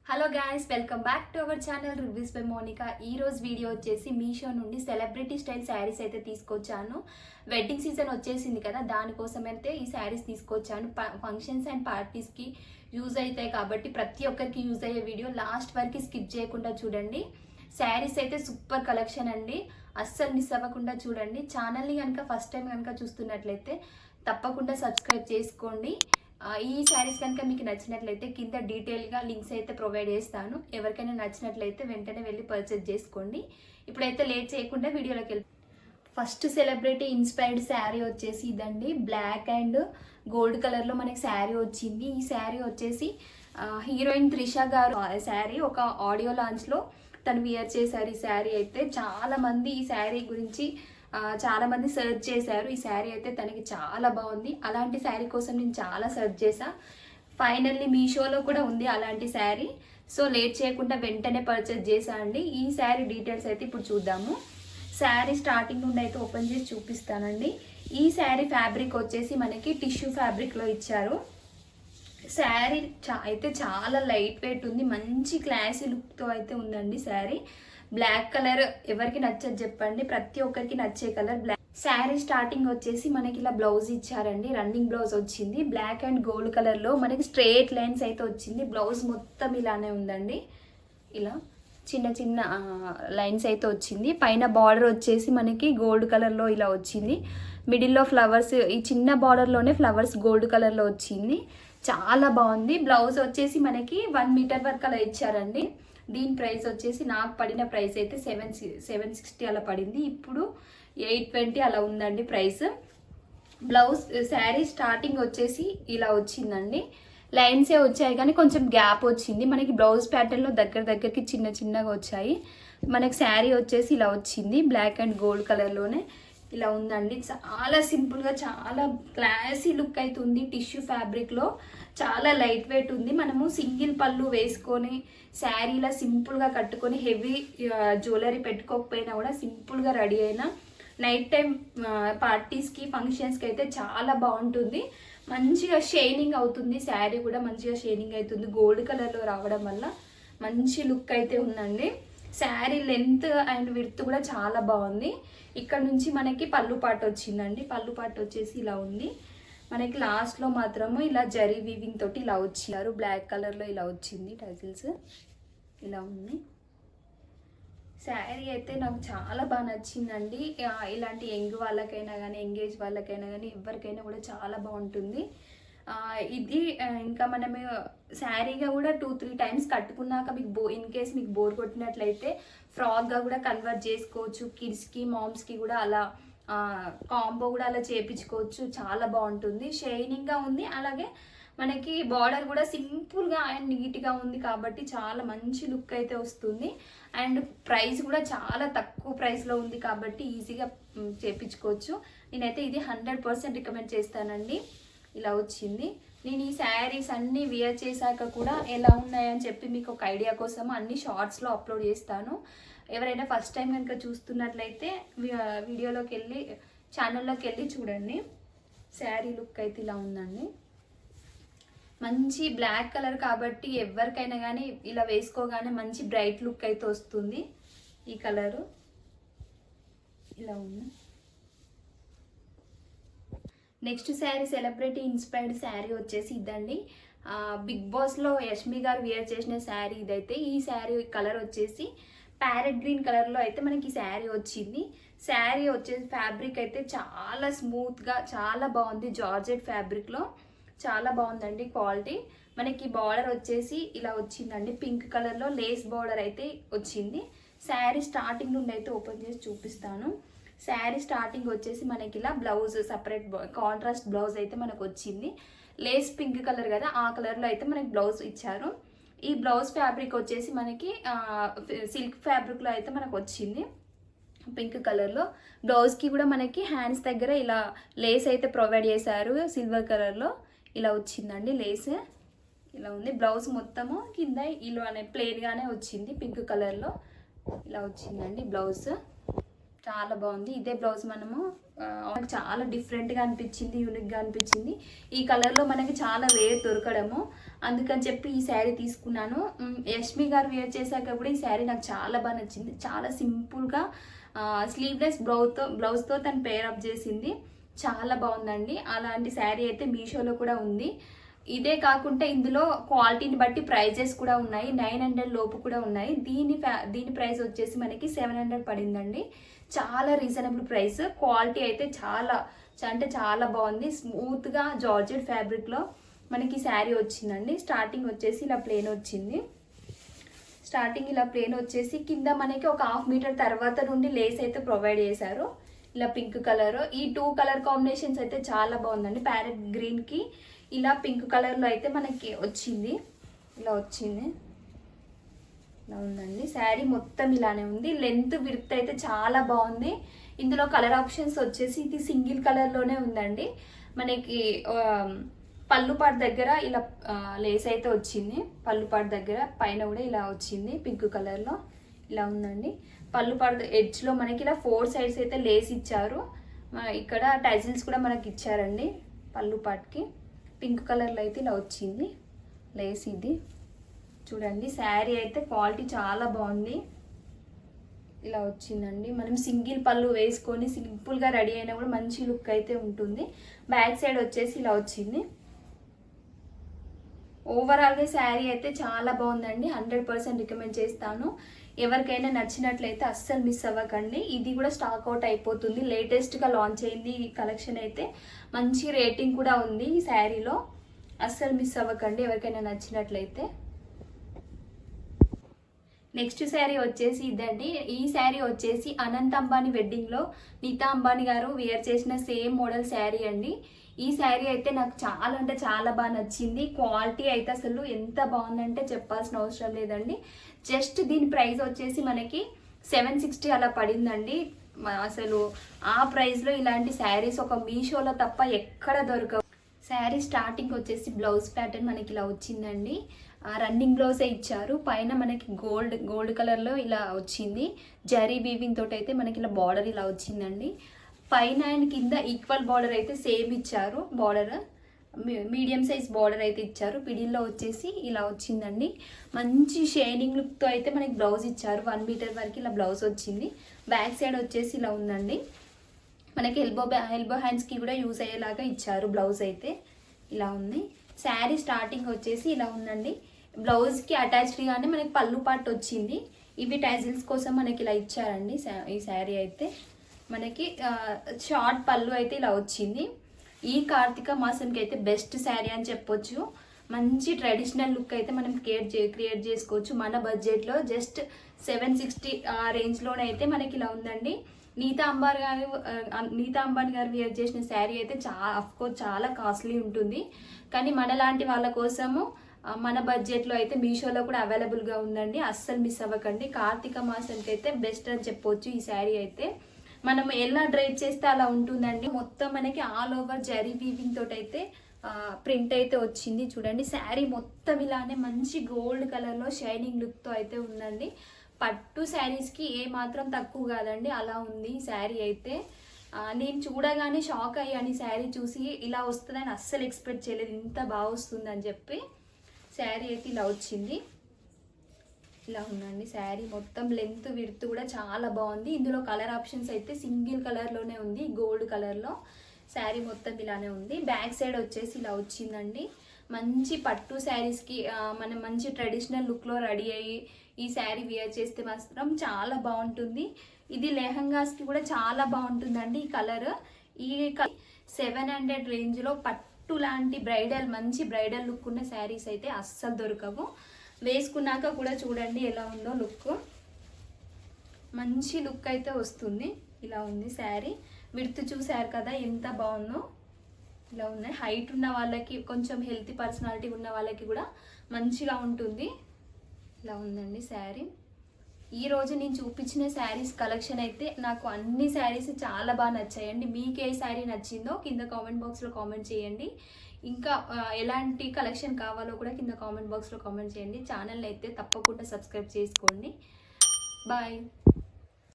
Hello guys, welcome back to our channel reviews by Monika. ఈ రోజు video వచ్చేసి మీషో నుండి సెలబ్రిటీ స్టైల్ శారీస్ అయితే తీసుకొచ్చాను. వెడ్డింగ్ సీజన్ వచ్చేసింది కదా, దానికోసం అయితే ఈ శారీస్ తీసుకొచ్చాను. ఫంక్షన్స్ అండ్ పార్టీస్కి యూజ్ అవుతాయి కాబట్టి ప్రతి ఒక్కరికి యూజ్ అయ్యే వీడియో లాస్ట్ వరకు స్కిప్ చేయకుండా చూడండి. శారీస్ అయితే సూపర్ కలెక్షన్ అండి, అస్సలు మిస్ అవ్వకుండా చూడండి. ఛానల్ని కనుక ఫస్ట్ టైం కనుక చూస్తున్నట్లయితే తప్పకుండా సబ్స్క్రైబ్ చేసుకోండి. ఈ శారీస్ కనుక మీకు నచ్చినట్లయితే కింద డీటెయిల్గా లింక్స్ అయితే ప్రొవైడ్ చేస్తాను. ఎవరికైనా నచ్చినట్లయితే వెంటనే వెళ్ళి పర్చేజ్ చేసుకోండి. ఇప్పుడైతే లేట్ చేయకుండా వీడియోలోకి వెళ్ళి ఫస్ట్ సెలబ్రిటీ ఇన్స్పైర్డ్ శారీ వచ్చేసి ఇదండి. బ్లాక్ అండ్ గోల్డ్ కలర్లో మనకి శారీ వచ్చింది. ఈ శారీ వచ్చేసి హీరోయిన్ త్రిష గారు శారీ ఒక ఆడియో లాంచ్లో తను వియర్ చేశారు. ఈ శారీ అయితే చాలామంది ఈ శారీ గురించి చాలా మంది సెర్చ్ చేశారు. ఈ శారీ అయితే తనకి చాలా బాగుంది. అలాంటి శారీ కోసం నేను చాలా సెర్చ్ చేశా. ఫైనల్లీ మీషోలో కూడా ఉంది అలాంటి శారీ. సో లేట్ చేయకుండా వెంటనే పర్చేజ్ చేశా అండి. ఈ శారీ డీటెయిల్స్ అయితే ఇప్పుడు చూద్దాము. శారీ స్టార్టింగ్ నుండి అయితే ఓపెన్ చేసి చూపిస్తానండి. ఈ శారీ ఫ్యాబ్రిక్ వచ్చేసి మనకి టిష్యూ ఫ్యాబ్రిక్లో ఇచ్చారు. శారీ అయితే చాలా లైట్ వెయిట్ ఉంది, మంచి క్లాసీ లుక్తో అయితే ఉందండి శారీ. బ్లాక్ కలర్ ఎవరికి నచ్చదు చెప్పండి, ప్రతి ఒక్కరికి నచ్చే కలర్ బ్లాక్. శారీ స్టార్టింగ్ వచ్చేసి మనకి ఇలా బ్లౌజ్ ఇచ్చారండి, రన్నింగ్ బ్లౌజ్ వచ్చింది. బ్లాక్ అండ్ గోల్డ్ కలర్లో మనకి స్ట్రేట్ లైన్స్ అయితే వచ్చింది. బ్లౌజ్ మొత్తం ఇలానే ఉందండి, ఇలా చిన్న చిన్న లైన్స్ అయితే వచ్చింది. పైన బార్డర్ వచ్చేసి మనకి గోల్డ్ కలర్లో ఇలా వచ్చింది. మిడిల్లో ఫ్లవర్స్, ఈ చిన్న బార్డర్లోనే ఫ్లవర్స్ గోల్డ్ కలర్లో వచ్చింది. చాలా బాగుంది. బ్లౌజ్ వచ్చేసి మనకి 1 మీటర్ వరకు అలా ఇచ్చారండి. దీని ప్రైస్ వచ్చేసి నాకు పడిన ప్రైస్ అయితే 760 అలా పడింది. ఇప్పుడు 820 అలా ఉందండి ప్రైస్. బ్లౌజ్ శారీ స్టార్టింగ్ వచ్చేసి ఇలా వచ్చిందండి. లైన్సే వచ్చాయి కానీ కొంచెం గ్యాప్ వచ్చింది. మనకి బ్లౌజ్ ప్యాటర్న్లో దగ్గరికి చిన్న చిన్నగా వచ్చాయి. మనకి శారీ వచ్చేసి ఇలా వచ్చింది. బ్లాక్ అండ్ గోల్డ్ కలర్లోనే ఇలా ఉందండి. చాలా సింపుల్గా చాలా క్లాసీ లుక్ అవుతుంది. టిష్యూ ఫ్యాబ్రిక్లో చాలా లైట్ వెయిట్ ఉంది. మనము సింగిల్ పళ్ళు వేసుకొని శారీలా సింపుల్గా కట్టుకొని హెవీ జ్యువెలరీ పెట్టుకోకపోయినా కూడా సింపుల్గా రెడీ అయినా నైట్ టైం పార్టీస్కి ఫంక్షన్స్కి అయితే చాలా బాగుంటుంది. మంచిగా షైనింగ్ అవుతుంది. శారీ కూడా మంచిగా షైనింగ్ అవుతుంది. గోల్డ్ కలర్లో రావడం వల్ల మంచి లుక్ అయితే ఉందండి. శారీ లెంత్ అండ్ విడ్త్ కూడా చాలా బాగుంది. ఇక్కడ నుంచి మనకి పళ్ళు పాట వచ్చిందండి. పళ్ళు పాట వచ్చేసి ఇలా ఉంది. మనకి లాస్ట్లో మాత్రము ఇలా జరీ వీవింగ్ తోటి ఇలా వచ్చినారు. బ్లాక్ కలర్లో ఇలా వచ్చింది. టజిల్స్ ఇలా ఉంది. శారీ అయితే నాకు చాలా బాగా నచ్చిందండి. ఇలాంటి యంగ్ వాళ్ళకైనా కానీ ఎంగేజ్ వాళ్ళకైనా కానీ ఎవరికైనా కూడా చాలా బాగుంటుంది. ఇది ఇంకా మనము శారీగా కూడా 2-3 టైమ్స్ కట్టుకున్నాక మీకు ఇన్ కేస్ మీకు బోర్ కొట్టినట్లయితే ఫ్రాక్గా కూడా కన్వర్ట్ చేసుకోవచ్చు. కిడ్స్కి మామ్స్కి కూడా అలా కాంబో కూడా అలా చేయించుకోవచ్చు. చాలా బాగుంటుంది. షైనింగ్గా ఉంది. అలాగే మనకి బార్డర్ కూడా సింపుల్గా అండ్ నీట్గా ఉంది కాబట్టి చాలా మంచి లుక్ అయితే వస్తుంది. అండ్ ప్రైస్ కూడా చాలా తక్కువ ప్రైస్లో ఉంది కాబట్టి ఈజీగా చేయించుకోవచ్చు. నేనైతే ఇది 100% రికమెండ్ చేస్తానండి. ఇలా వచ్చింది. నేను ఈ శారీస్ అన్నీ వియర్ చేశాక కూడా ఎలా ఉన్నాయని చెప్పి మీకు ఒక ఐడియా కోసం అన్ని షార్ట్స్లో అప్లోడ్ చేస్తాను. ఎవరైనా ఫస్ట్ టైం కనుక చూస్తున్నట్లయితే వీడియోలోకి వెళ్ళి ఛానల్లోకి వెళ్ళి చూడండి. శారీ లుక్ అయితే ఇలా ఉందండి. మంచి బ్లాక్ కలర్ కాబట్టి ఎవరికైనా కానీ ఇలా వేసుకోగానే మంచి బ్రైట్ లుక్ అయితే వస్తుంది. ఈ కలరు ఇలా ఉంది. Next sari celebrity inspired sari వచ్చేసి ఇదండి. బిగ్ బాస్లో యష్మి గారు వియర్ చేసిన శారీ ఇదైతే. ఈ శారీ కలర్ వచ్చేసి ప్యారెట్ గ్రీన్ కలర్లో అయితే మనకి శారీ వచ్చింది. శారీ వచ్చేసి ఫ్యాబ్రిక్ అయితే చాలా స్మూత్గా చాలా బాగుంది. జార్జెట్ ఫ్యాబ్రిక్లో చాలా బాగుందండి క్వాలిటీ. మనకి బార్డర్ వచ్చేసి ఇలా వచ్చిందండి. పింక్ కలర్లో లేస్ బార్డర్ అయితే వచ్చింది. శారీ స్టార్టింగ్ నుండి అయితే ఓపెన్ చేసి చూపిస్తాను. శారీ స్టార్టింగ్ వచ్చేసి మనకి ఇలా బ్లౌజ్ సపరేట్ కాంట్రాస్ట్ బ్లౌజ్ అయితే మనకు వచ్చింది. లేస్ పింక్ కలర్ కదా, ఆ కలర్లో అయితే మనకి బ్లౌజ్ ఇచ్చారు. ఈ బ్లౌజ్ ఫ్యాబ్రిక్ వచ్చేసి మనకి సిల్క్ ఫ్యాబ్రిక్లో అయితే మనకు వచ్చింది పింక్ కలర్లో. బ్లౌజ్కి కూడా మనకి హ్యాండ్స్ దగ్గర ఇలా లేస్ అయితే ప్రొవైడ్ చేశారు. సిల్వర్ కలర్లో ఇలా వచ్చిందండి లేస్. ఇలా ఉంది. బ్లౌజ్ మొత్తము కింద ఇలా ప్లెయిన్గానే వచ్చింది. పింక్ కలర్లో ఇలా వచ్చిందండి బ్లౌజ్. చాలా బాగుంది. ఇదే బ్లౌజ్ మనము మనకు చాలా డిఫరెంట్గా అనిపించింది, యూనిక్గా అనిపించింది. ఈ కలర్లో మనకి చాలా రేర్ దొరకడము, అందుకని చెప్పి ఈ శారీ తీసుకున్నాను. యష్మి గారు వేర్ చేశాక కూడా ఈ శారీ నాకు చాలా బాగా నచ్చింది. చాలా సింపుల్గా స్లీవ్లెస్ బ్లౌజ్తో తను పేరప్ చేసింది. చాలా బాగుందండి. అలాంటి శారీ అయితే మీషోలో కూడా ఉంది. ఇదే కాకుండా ఇందులో క్వాలిటీని బట్టి ప్రైజెస్ కూడా ఉన్నాయి. 900 లోపు కూడా ఉన్నాయి. దీని ప్రైస్ వచ్చేసి మనకి 700 పడిందండి. చాలా రీజనబుల్ ప్రైస్. క్వాలిటీ అయితే చాలా బాగుంది. స్మూత్గా జార్జెట్ ఫ్యాబ్రిక్లో మనకి శారీ వచ్చిందండి. స్టార్టింగ్ వచ్చేసి ఇలా ప్లేన్ వచ్చింది. కింద మనకి ఒక 1/2 మీటర్ తర్వాత నుండి లేస్ అయితే ప్రొవైడ్ చేశారు. ఇలా పింక్ కలర్, ఈ 2 కలర్ కాంబినేషన్స్ అయితే చాలా బాగుందండి. ప్యారెట్ గ్రీన్కి ఇలా పింక్ కలర్లో అయితే మనకి వచ్చింది. ఇలా ఉందండి. శారీ మొత్తం ఇలానే ఉంది. లెంత్ విడ్త్ అయితే చాలా బాగుంది. ఇందులో కలర్ ఆప్షన్స్ వచ్చేసి ఇది సింగిల్ కలర్లోనే ఉందండి. మనకి పళ్ళుపాటు దగ్గర ఇలా లేస్ అయితే వచ్చింది. పళ్ళుపాటు దగ్గర పైన కూడా ఇలా వచ్చింది పింక్ కలర్లో. ఇలా ఉందండి. పళ్ళుపాటు ఎడ్జ్లో మనకి ఇలా 4 సైడ్స్ అయితే లేస్ ఇచ్చారు. ఇక్కడ టైజిల్స్ కూడా మనకి ఇచ్చారండి. పళ్ళుపాటుకి పింక్ కలర్లో అయితే ఇలా వచ్చింది లేస్. ఇది చూడండి. శారీ అయితే క్వాలిటీ చాలా బాగుంది. ఇలా వచ్చిందండి. మనం సింగిల్ పళ్ళు వేసుకొని సింపుల్గా రెడీ అయినా కూడా మంచి లుక్ అయితే ఉంటుంది. బ్యాక్ సైడ్ వచ్చేసి ఇలా వచ్చింది. ఓవరాల్గా శారీ అయితే చాలా బాగుందండి. 100% రికమెండ్ చేస్తాను. ఎవరికైనా నచ్చినట్లయితే అస్సలు మిస్ అవ్వకండి. ఇది కూడా స్టాక్ అవుట్ అయిపోతుంది. లేటెస్ట్గా లాంచ్ అయింది ఈ కలెక్షన్ అయితే. మంచి రేటింగ్ కూడా ఉంది ఈ శారీలో. అస్సలు మిస్ అవ్వకండి ఎవరికైనా నచ్చినట్లయితే. నెక్స్ట్ శారీ వచ్చేసి ఇదండి. ఈ శారీ వచ్చేసి అనంత్ అంబానీ వెడ్డింగ్లో నీతా అంబానీ గారు వేర్ చేసిన సేమ్ మోడల్ శారీ అండి. ఈ శారీ అయితే నాకు చాలా అంటే చాలా బాగా నచ్చింది. క్వాలిటీ అయితే అసలు ఎంత బాగుందంటే చెప్పాల్సిన అవసరం లేదండి. జస్ట్ దీని ప్రైస్ వచ్చేసి మనకి 760 అలా పడిందండి. అసలు ఆ ప్రైస్లో ఇలాంటి శారీస్ ఒక మీషోలో తప్ప ఎక్కడ దొరకవు. శారీ స్టార్టింగ్ వచ్చేసి బ్లౌజ్ ప్యాటర్న్ మనకి ఇలా వచ్చిందండి. రన్నింగ్ బ్లౌజే ఇచ్చారు. పైన మనకి గోల్డ్ కలర్లో ఇలా వచ్చింది. జరీ వీవింగ్ తోటి అయితే మనకి ఇలా బార్డర్ ఇలా వచ్చిందండి. పైన అండ్ కింద ఈక్వల్ బార్డర్ అయితే సేమ్ ఇచ్చారు. బార్డర్ మీడియం సైజ్ బార్డర్ అయితే ఇచ్చారు. పిడిల్లో వచ్చేసి ఇలా వచ్చిందండి. మంచి షైనింగ్ లుక్తో అయితే మనకి బ్లౌజ్ ఇచ్చారు. 1 మీటర్ వరకు ఇలా బ్లౌజ్ వచ్చింది. బ్యాక్ సైడ్ వచ్చేసి ఇలా ఉందండి. మనకి ఎల్బో హ్యాండ్స్కి కూడా యూజ్ అయ్యేలాగా ఇచ్చారు. బ్లౌజ్ అయితే ఇలా ఉంది. శారీ స్టార్టింగ్ వచ్చేసి ఇలా ఉందండి. బ్లౌజ్కి అటాచ్డ్గానే మనకి పళ్ళు పార్ట్ వచ్చింది. ఇవి టైజిల్స్ కోసం మనకి ఇలా ఇచ్చారండి. ఈ శారీ అయితే మనకి షార్ట్ పళ్ళు అయితే ఇలా వచ్చింది. ఈ కార్తీక మాసంకి అయితే బెస్ట్ శారీ అని చెప్పొచ్చు. మంచి ట్రెడిషనల్ లుక్ అయితే మనం క్రియేట్ చేసుకోవచ్చు మన బడ్జెట్లో. జస్ట్ 760 ఆ రేంజ్లోనైతే మనకి ఇలా ఉందండి. నీతా అంబానీ గారు వేర్ చేసిన శారీ అయితే అఫ్కోర్స్ చాలా కాస్ట్లీ ఉంటుంది. కానీ మనలాంటి వాళ్ళ కోసము మన బడ్జెట్లో అయితే మీషోలో కూడా అవైలబుల్గా ఉందండి. అస్సలు మిస్ అవ్వకండి. కార్తీక మాసంకి అయితే బెస్ట్ అని చెప్పొచ్చు ఈ శారీ అయితే. మనం ఎలా డ్రైప్ చేస్తే అలా ఉంటుందండి. మొత్తం మనకి ఆల్ ఓవర్ జరీ వీవింగ్ తోటి అయితే ప్రింట్ అయితే వచ్చింది. చూడండి శారీ మొత్తం ఇలానే మంచి గోల్డ్ కలర్లో షైనింగ్ లుక్తో అయితే ఉందండి. పట్టు శారీస్కి ఏ మాత్రం తక్కువ కాదండి, అలా ఉంది ఈ శారీ అయితే. నేను చూడగానే షాక్ అయ్యాను. ఈ శారీ చూసి ఇలా వస్తుందని అస్సలు ఎక్స్పెక్ట్ చేయలేదు, ఇంత బాగా వస్తుందని చెప్పి. శారీ అయితే ఇలా వచ్చింది. ఇలా ఉందండి శారీ మొత్తం. లెంత్ విడ్త్ కూడా చాలా బాగుంది. ఇందులో కలర్ ఆప్షన్స్ అయితే సింగిల్ కలర్లోనే ఉంది, గోల్డ్ కలర్లో. శారీ మొత్తం ఇలానే ఉంది. బ్యాక్ సైడ్ వచ్చేసి ఇలా వచ్చిందండి. మంచి పట్టు శారీస్కి మనం మంచి ట్రెడిషనల్ లుక్లో రెడీ అయ్యి ఈ శారీ వేర్ చేస్తే మాత్రం చాలా బాగుంటుంది. ఇది లెహంగాస్కి కూడా చాలా బాగుంటుందండి ఈ కలర్. ఈ 700 రేంజ్లో పట్టు లాంటి మంచి బ్రైడల్ లుక్ ఉన్న శారీస్ అయితే అస్సలు దొరకవు. వేసుకున్నాక కూడా చూడండి ఎలా ఉందో లుక్. మంచి లుక్ అయితే వస్తుంది. ఇలా ఉంది శారీ. విడ్త్ చూసారు కదా ఎంత బాగుందో. ఇలా ఉన్నాయి. హైట్ ఉన్న వాళ్ళకి, కొంచెం హెల్తీ పర్సనాలిటీ ఉన్న వాళ్ళకి కూడా మంచిగా ఉంటుంది. ఇలా ఉందండి శారీ. ఈరోజు నేను చూపించిన శారీస్ కలెక్షన్ అయితే నాకు అన్ని శారీస్ చాలా బాగా నచ్చాయండి. మీకు ఏ శారీ నచ్చిందో కింద కామెంట్ బాక్స్లో కామెంట్ చేయండి. ఇంకా ఎలాంటి కలెక్షన్ కావాలో కూడా కింద కామెంట్ బాక్స్లో కామెంట్ చేయండి. ఛానల్ అయితే తప్పకుండా సబ్స్క్రైబ్ చేసుకోండి. బాయ్.